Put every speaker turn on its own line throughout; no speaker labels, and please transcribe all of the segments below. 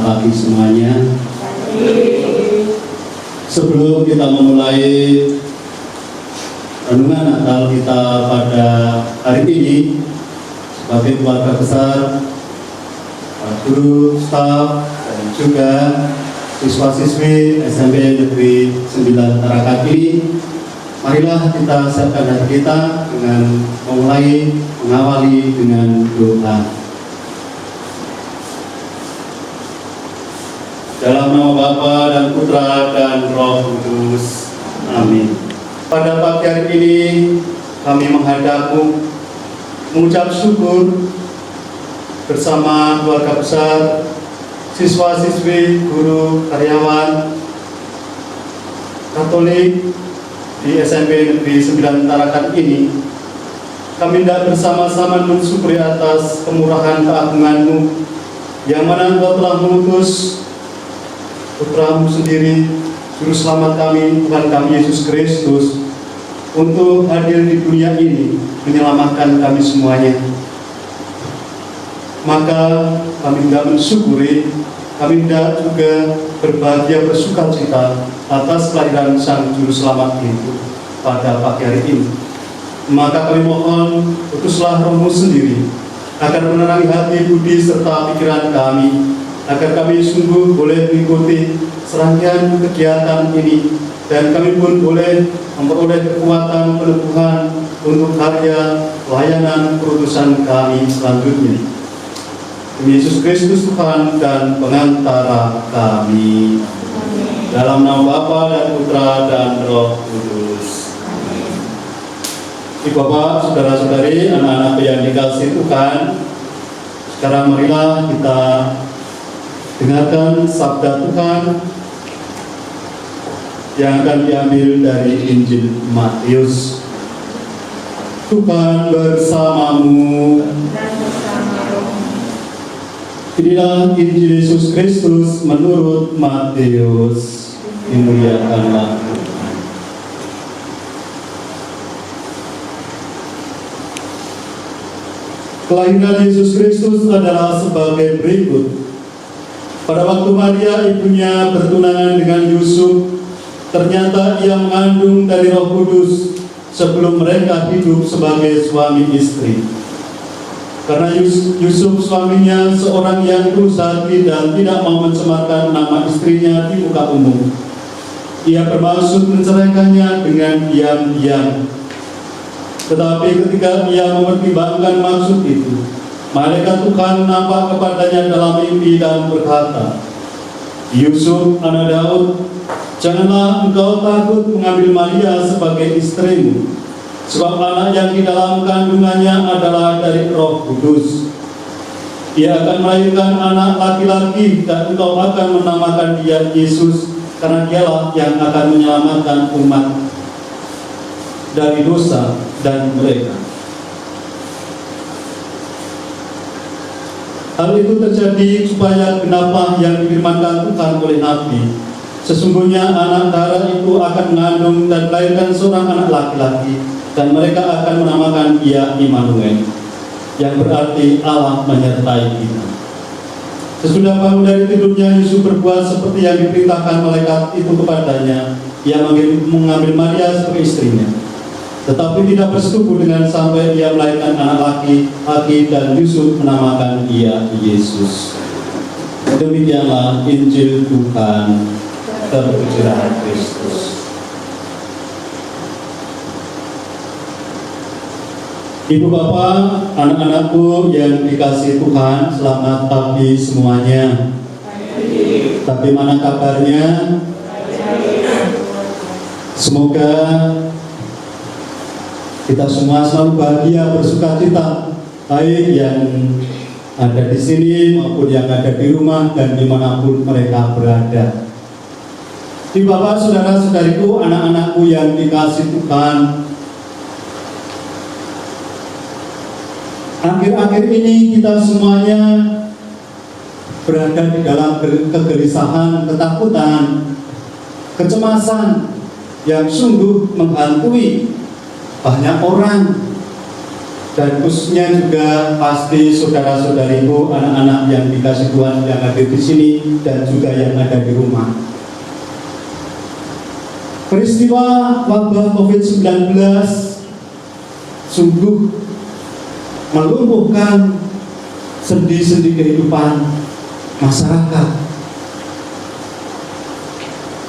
pagi semuanya. Sebelum kita memulai renungan Natal kita pada hari ini, sebagai keluarga besar, para guru, staf, dan juga siswa-siswi SMP Negeri 9 Tarakan ini, marilah kita siapkan hati kita dengan mengawali dengan doa. Dalam nama Bapa dan Putra dan Roh Kudus. Amin. Pada pagi hari ini kami menghadapmu mengucap syukur bersama keluarga besar, siswa-siswi, guru, karyawan Katolik di SMP Negeri 9 Tarakan ini. Kami hendak bersama-sama mensyukuri atas kemurahan keagungan-Mu, yang mana Engkau telah mengutus Putra-Mu sendiri, Juru Selamat kami, Tuhan kami Yesus Kristus, untuk hadir di dunia ini menyelamatkan kami semuanya. Maka kami hendak mensyukuri, kami hendak juga berbahagia bersukacita atas kelahiran Sang Juru Selamat itu pada pagi hari ini. Maka kami mohon, utuslah Roh-Mu sendiri akan menerangi hati, budi, serta pikiran kami, agar kami sungguh boleh mengikuti serangkaian kegiatan ini, dan kami pun boleh memperoleh kekuatan peneguhan untuk karya pelayanan perutusan kami selanjutnya. Demi Yesus Kristus Tuhan dan pengantara kami. Dalam nama Bapa dan Putra dan Roh Kudus. Ibu Bapak, saudara-saudari, anak-anak yang dikasihi Tuhan, sekarang marilah kita dengarkan sabda Tuhan yang akan diambil dari Injil Matius. Tuhan bersamamu. Inilah Injil Yesus Kristus menurut Matius. Dimuliakanlah Tuhan. Kelahiran Yesus Kristus adalah sebagai berikut. Pada waktu Maria ibunya bertunangan dengan Yusuf, ternyata ia mengandung dari Roh Kudus sebelum mereka hidup sebagai suami istri. Karena Yusuf suaminya seorang yang tulus hati dan tidak mau mencemarkan nama istrinya di muka umum, ia bermaksud menceraikannya dengan diam-diam. Tetapi ketika ia mempertimbangkan maksud itu, malaikat Tuhan nampak kepadanya dalam mimpi dan berkata, "Yusuf, anak Daud, janganlah engkau takut mengambil Maria sebagai istrimu, sebab anak yang di dalam kandungannya adalah dari Roh Kudus. Ia akan melahirkan anak laki-laki, dan engkau akan menamakan dia Yesus, karena dialah yang akan menyelamatkan umat dari dosa dan mereka." Hal itu terjadi supaya genaplah yang difirmankan Tuhan oleh Nabi. Sesungguhnya anak darah itu akan mengandung dan melahirkan seorang anak laki-laki, dan mereka akan menamakan dia Immanuel, yang berarti Allah menyertai kita. Sesudah bangun dari tidurnya, Yusuf berbuat seperti yang diperintahkan malaikat itu kepadanya. Ia mengambil Maria sebagai istrinya, tetapi tidak bersetubuh dengan sampai ia melahirkan anak laki-laki, dan Yusuf menamakan dia Yesus. Demikianlah Injil Tuhan. Terpujilah Kristus. Ibu bapak, anak-anakku yang dikasihi Tuhan, selamat pagi semuanya. Bagaimana kabarnya? Semoga kita semua selalu bahagia, bersukacita, baik yang ada di sini maupun yang ada di rumah dan dimanapun mereka berada. Ibu bapak, saudara-saudariku, anak-anakku yang dikasihi Tuhan, akhir-akhir ini kita semuanya berada di dalam kegelisahan, ketakutan, kecemasan yang sungguh menghantui banyak orang. dan khususnya juga pasti saudara-saudariku, anak-anak yang dikasih Tuhan yang hadir di sini dan juga yang ada di rumah. Peristiwa wabah COVID-19 sungguh melumpuhkan sendi-sendi kehidupan masyarakat.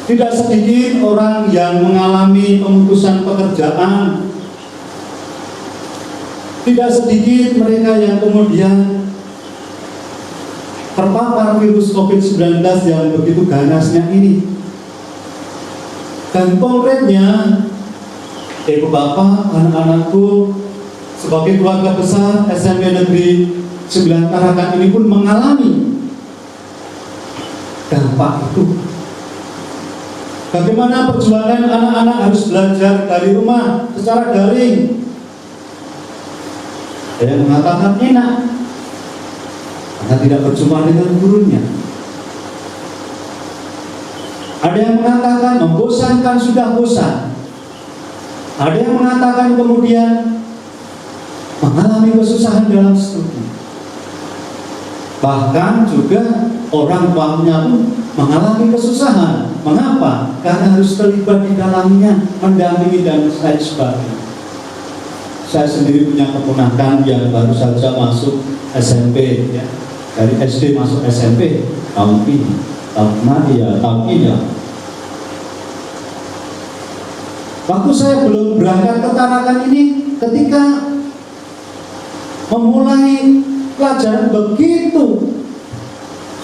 Tidak sedikit orang yang mengalami pemutusan pekerjaan. Tidak sedikit mereka yang kemudian terpapar virus COVID-19 yang begitu ganasnya ini. Dan konkretnya, Ibu Bapak, anak-anakku, sebagai keluarga besar SMP Negeri 9 Tarakan ini pun mengalami dampak itu. Bagaimana perjuangan anak-anak harus belajar dari rumah secara daring. Ada yang mengatakan enak karena tidak berjumpa dengan gurunya. Ada yang mengatakan membosankan, sudah bosan. Ada yang mengatakan kemudian mengalami kesusahan dalam studi. Bahkan juga orang tuanya pun mengalami kesusahan. Mengapa? Karena harus terlibat di dalamnya, mendampingi dan lain sebagainya. Saya sendiri punya keponakan yang baru saja masuk SMP, ya. Dari SD masuk SMP tahun ini. Tahun ini ya. Waktu saya belum berangkat ke Tarakan ini, ketika memulai pelajaran begitu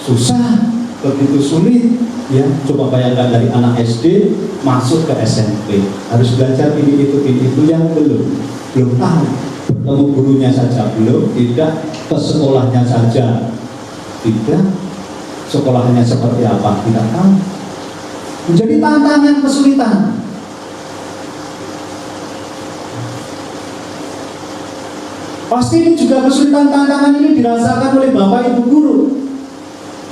susah, begitu sulit, ya. Coba bayangkan dari anak SD masuk ke SMP, harus belajar ini itu yang belum tahu, bertemu gurunya saja belum, tidak ke sekolahnya saja tidak, sekolahnya seperti apa tidak tahu. Menjadi tantangan, kesulitan. Pasti ini juga kesulitan, tantangan ini dirasakan oleh Bapak Ibu guru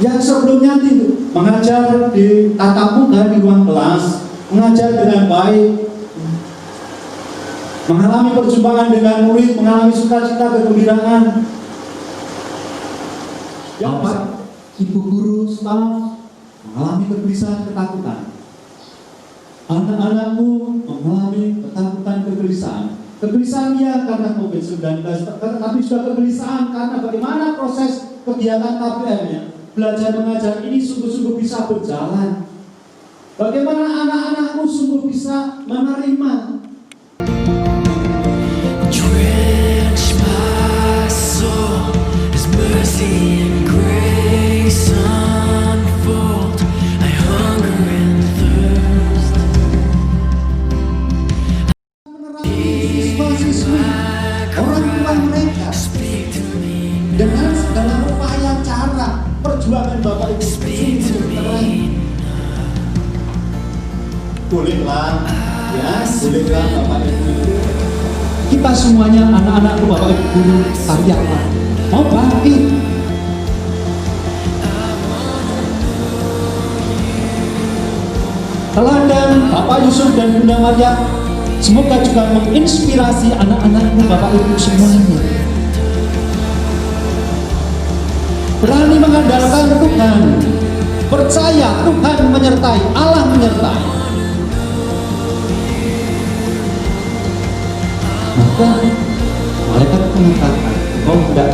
yang sebelumnya mengajar di tatap muka di ruang kelas, mengajar dengan baik, mengalami perjumpaan dengan murid, mengalami sukacita, kegembiraan. Bapak, Ibu guru, staf mengalami kegelisahan, ketakutan. Anak-anakku mengalami ketakutan, kegelisahan. Kegelisahan ya karena COVID-19, tapi juga kegelisahan karena bagaimana proses kegiatan KPM-nya. Belajar mengajar ini sungguh-sungguh bisa berjalan. Bagaimana anak-anakku sungguh bisa menerima. Drench my soul as mercy and grace unfold. I hunger and thirst. Siswa-siswi, orang tua mereka dengan segala upaya cara perjuangan Bapak Ibu keren. Bolehlah, ya, bolehlah Bapak Ibu. Kita semuanya anak-anakku, Bapak Ibu guru, karyawan mau bangkit. Teladan Bapak Yusuf dan Bunda Maria semoga juga menginspirasi anak-anakmu, Bapak Ibu semuanya. Berani mengandalkan Tuhan, percaya Tuhan menyertai, Allah menyertai. Maka malaikat mengatakan, kau tidak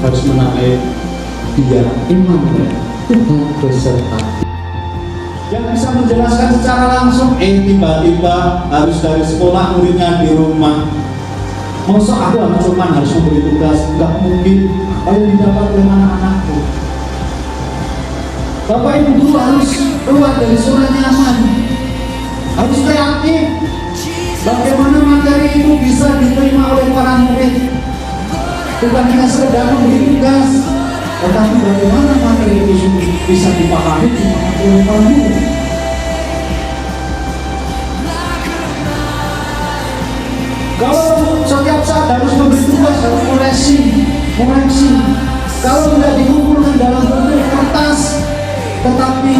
harus menamai dia Immanuel, Tuhan beserta. Yang bisa menjelaskan secara langsung, tiba-tiba harus dari sekolah, muridnya di rumah. Masa aku cuma harus memberi tugas, nggak mungkin. Apa yang didapat oleh anak-anakku? Bapak Ibu guru harus keluar dari zona nyaman, harus kreatif. Bagaimana materi itu bisa diterima oleh para murid? Bukan hanya sekedar memberi tugas, tetapi bagaimana materi itu bisa dipahami oleh para murid? Kalau setiap saat harus memberi tugas, harus koreksi. Kalau tidak dikumpulkan dalam bentuk kertas, tetapi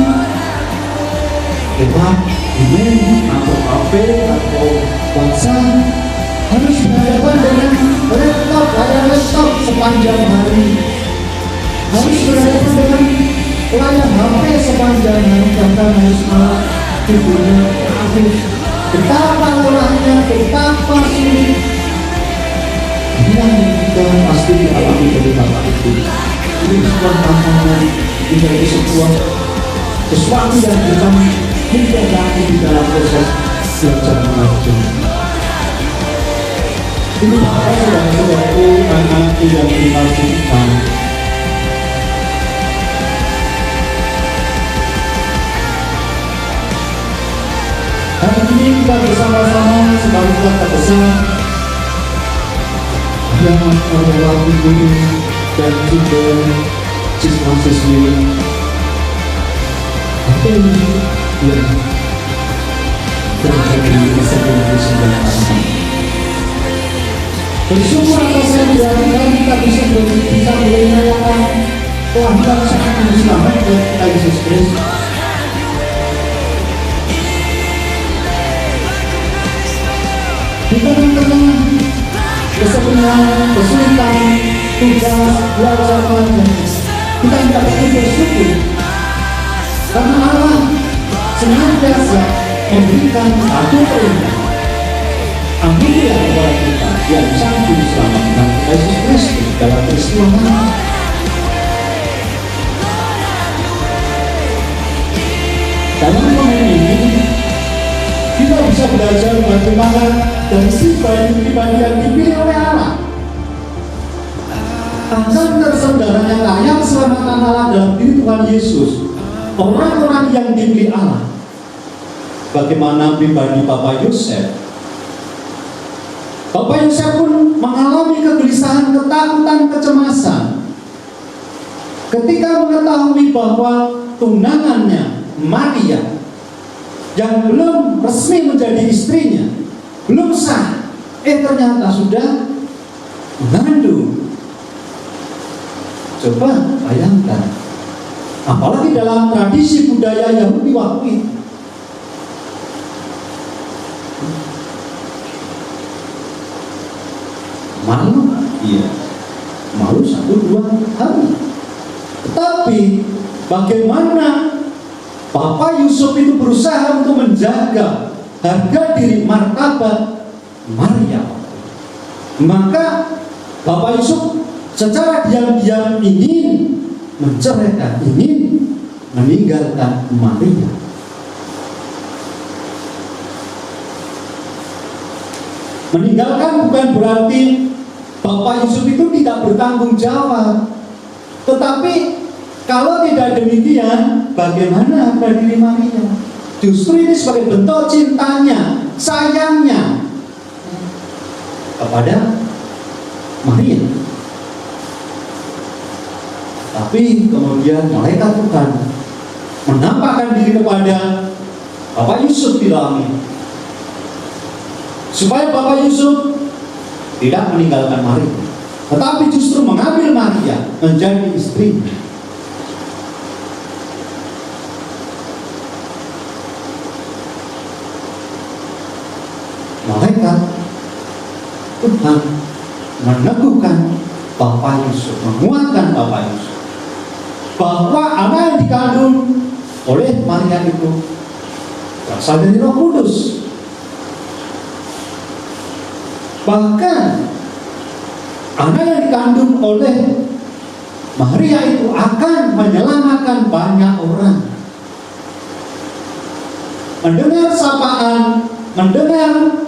lewat email atau HP atau WhatsApp, harus berhadapan dengan
ada laptop sepanjang hari, harus berhadapan dengan layar HP sepanjang hari, bahkan harus malah tidurnya terakhir. Betapa lelahnya, betapa sulit yang kita pasti dialami dari bapak itu. Ini sebuah tantangan, menjadi sesuatu yang kita hindari di dalam proses belajar mengajar. Ini bapak saudara-saudaraku, anak-anakku yang dikasihkan. Hari ini kita bersama-sama sebagai keluarga besar yang adalah guru dan juga siswa-siswi ini yang terjadi di seluruh tahun. Bersyukur atas kehadiran kita bisa merayakan kelahiran Sang Juru Selamat kita Yesus Kristus. Di tengah-tengah kesedihan, kesulitan, tugas, belajar panjang, kita tidak perlu bersyukur karena Allah senantiasa memberikan satu perintah. Anugerah kepada kita yang Sang Juru Selamat Yesus Kristus dalam peristiwa ini. Dalam momen ini kita bisa belajar bagaimana dari pribadi yang dipilih oleh Allah akan terselenggaranya karya keselamatan Allah dalam diri Tuhan Yesus. Orang-orang yang dipilih Allah, bagaimana pribadi Bapak Yosef. Bapak Yosef pun mengalami kegelisahan, ketakutan, kecemasan ketika mengetahui bahwa tunangannya Maria yang belum resmi menjadi istrinya, belum sah, ternyata sudah mengandung. Coba bayangkan, apalagi dalam tradisi budaya Yahudi waktu itu. Malu, iya, malu 1-2 hari. Tetapi bagaimana Bapak Yusuf itu berusaha untuk menjaga harga diri, martabat Maria. Maka Bapak Yusuf secara diam-diam ingin menceraikan, ingin meninggalkan Maria. Meninggalkan bukan berarti Bapak Yusuf itu tidak bertanggung jawab, tetapi kalau tidak demikian, bagaimana harga diri Maria? Justru ini sebagai bentuk cintanya, sayangnya kepada Maria. Tapi kemudian malaikat Tuhan menampakkan diri kepada Bapak Yusuf di langit, supaya Bapak Yusuf tidak meninggalkan Maria, tetapi justru mengambil Maria menjadi istrinya. Malaikat Tuhan meneguhkan Bapak Yusuf, menguatkan Bapak Yusuf bahwa anak yang dikandung oleh Maria itu berasal dari Roh Kudus. Bahkan anak yang dikandung oleh Maria itu akan menyelamatkan banyak orang. Mendengar sapaan, mendengar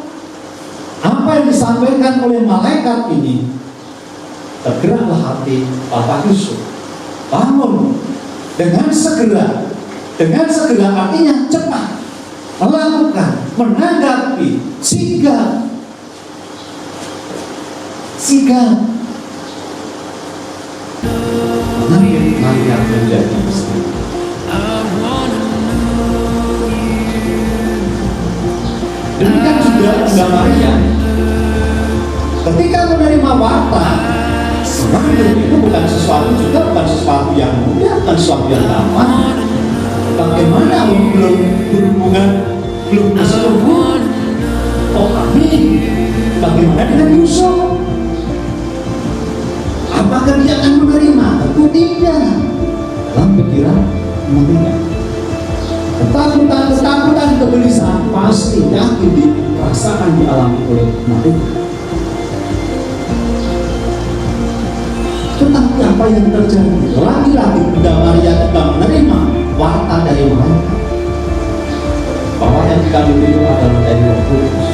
apa yang disampaikan oleh malaikat ini, tergeraklah hati Bapak Yusuf. Bangun dengan segera artinya cepat, melakukan, menanggapi, sigap mengambil Maria menjadi istri. Demikian juga Bunda Maria ketika menerima wafat, mengandung itu bukan sesuatu yang mudah, bukan sesuatu yang gampang. Bagaimana belum berhubungan, belum bersetubuh? Oh amin. Bagaimana dengan Yusuf? Apakah dia akan menerima? Tentu tidak. Dalam pikiran Maria, ketakutan, kegelisahan pasti yakin dirasakan, dialami oleh Maria. Tetapi apa yang terjadi? Lagi-lagi Bunda Maria tidak menerima warta dari mereka bahwa yang dikandung itu adalah dari Roh Kudus.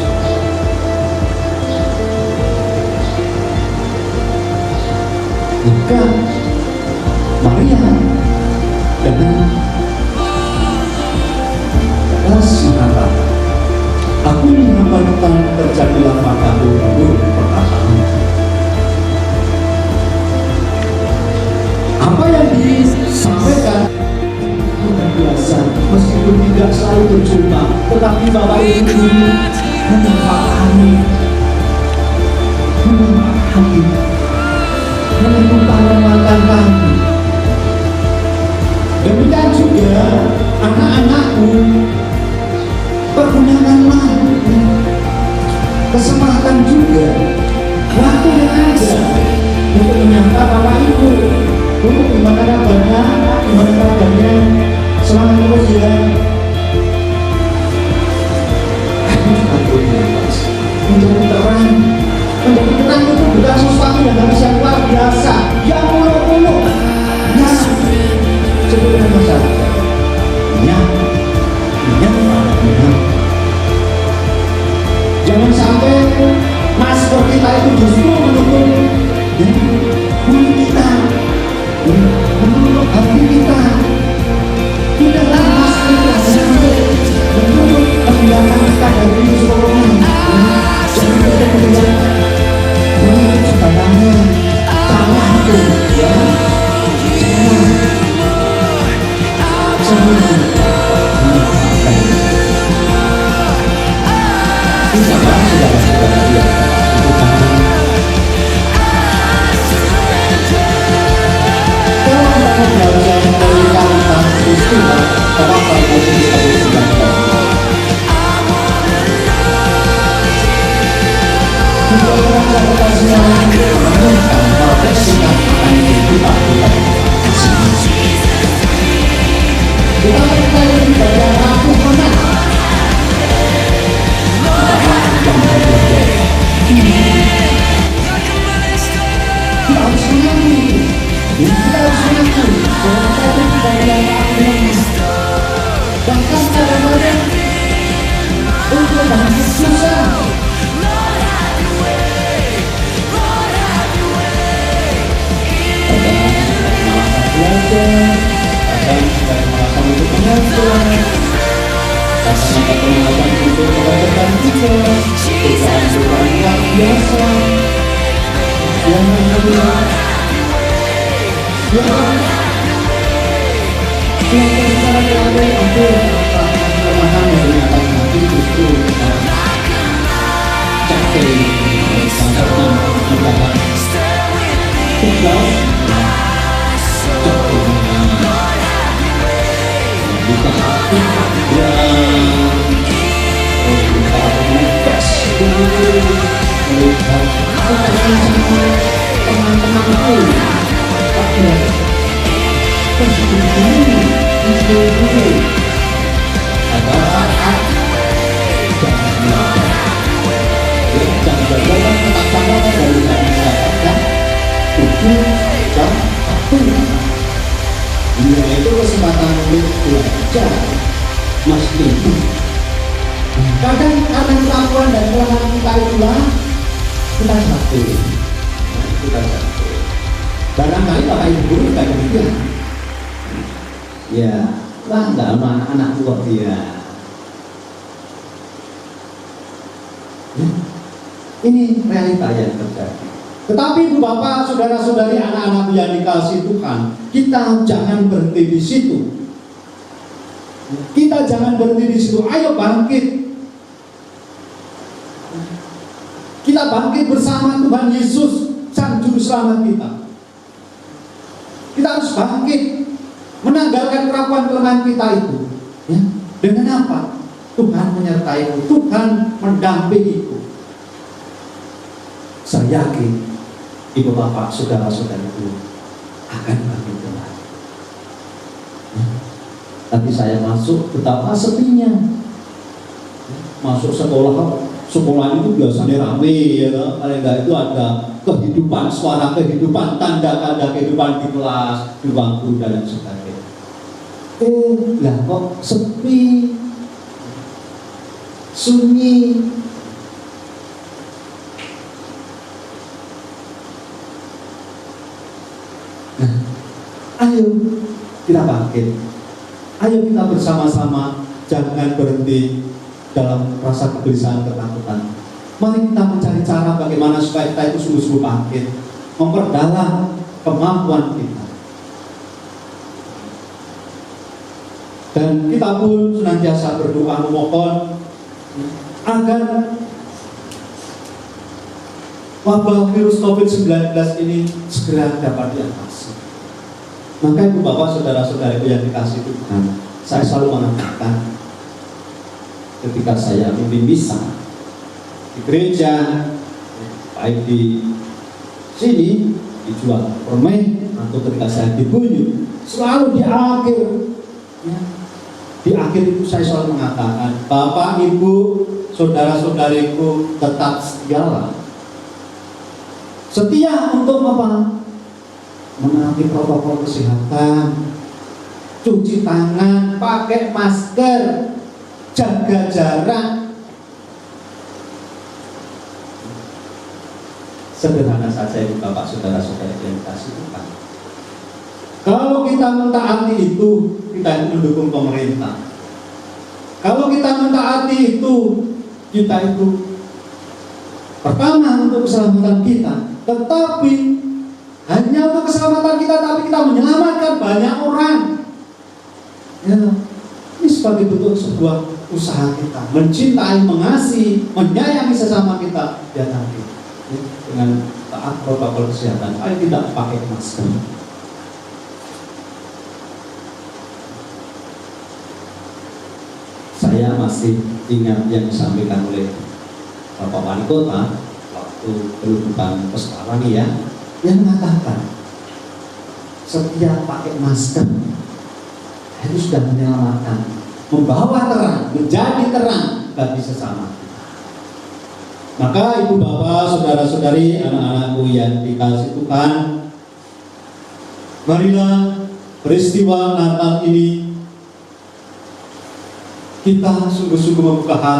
Maka Maria dengan keras mengatakan, aku menghambakan terjadilah padaku menurut perkataan. Apa yang disampaikan luar biasa, meskipun tidak selalu berjumpa, tetapi Bapak Ibu memahami, mengumpamakan kami. Demikian juga anak-anakku, pergunakanlah kesempatan juga waktu yang ada untuk menyapa Bapak Ibu. Gimana kabarnya selama ujian? Menjadi terang itu bukan sesuatu yang harus yang luar biasa, yang muluk-muluk. Nah, sebelum masyarakat, jangan sampai masker kita itu justru menutup mulut kita, menutup hati kita. Tidaklah masker kita sampai menutup penglihatan kita dari seluruhnya. Jangan kita melihat sebenarnya salah itu, ya. Bahkan kadang-kadang untuk bangkit susah. Itu kesempatan untuk belajar meskipun kadang karena kelakuan dan kelemahan kita itulah kita jatuh. Barangkali Bapak Ibu guru juga demikian. Ya, wah nggak sama anak tua dia. Ini realita yang terjadi. Tetapi Ibu Bapak, saudara-saudari, anak-anak yang dikasihi Tuhan, kita jangan berhenti di situ. Kita jangan berhenti di situ. Ayo bangkit. Kita bangkit bersama Tuhan Yesus, Sang Juru Selamat kita. Kita harus bangkit, menanggalkan kerapuan kelemahan kita itu. Ya. Dengan apa? Tuhan menyertaimu, Tuhan mendampingiku. Saya yakin
ibu bapak, saudara-saudaraku akan bangkit kembali. Tapi saya masuk, betapa sepinya. Masuk sekolah itu biasanya rame ya, paling enggak itu ada kehidupan, suara kehidupan, tanda-tanda kehidupan di kelas, di bangku dan lain sebagainya. Lah kok sepi, sunyi. Nah, ayo kita bangkit. Ayo kita bersama-sama, jangan berhenti dalam rasa kegelisahan, ketakutan. Mari kita mencari cara bagaimana supaya kita itu sungguh-sungguh bangkit, memperdalam kemampuan kita. Dan kita pun senantiasa berdoa memohon agar wabah virus COVID-19 ini segera dapat diatasi. Maka ibu bapak, saudara-saudaraku yang dikasihi Tuhan, saya selalu mengatakan ketika saya mimpin misa di gereja, baik di sini dijual permen atau ketika saya dibunyi, selalu di akhir, ya, di akhir itu saya selalu mengatakan, Bapak, Ibu, saudara-saudariku tetap setialah. Setia untuk apa? Menaati protokol kesehatan, cuci tangan, pakai masker, jaga jarak. Sederhana saja itu Bapak, saudara-saudara yang dikasihi Tuhan. Kalau kita mentaati itu, kita mendukung pemerintah. Kalau kita mentaati itu, kita itu pertama untuk keselamatan kita. Tetapi hanya untuk keselamatan kita, tapi kita menyelamatkan banyak orang. Ya, ini sebagai bentuk sebuah usaha kita mencintai, mengasihi, menyayangi sesama kita. Ya tadi, ya, dengan taat protokol kesehatan. Ayo tidak pakai masker. Saya masih ingat yang disampaikan oleh Bapak Wali Kota waktu penutupan Pestawani ya, yang mengatakan setiap pakai masker itu sudah menyelamatkan, membawa terang, menjadi terang bagi sesama. Maka ibu bapak, saudara-saudari, anak-anakku yang dikasihi Tuhan, marilah peristiwa Natal ini kita sungguh-sungguh membuka hati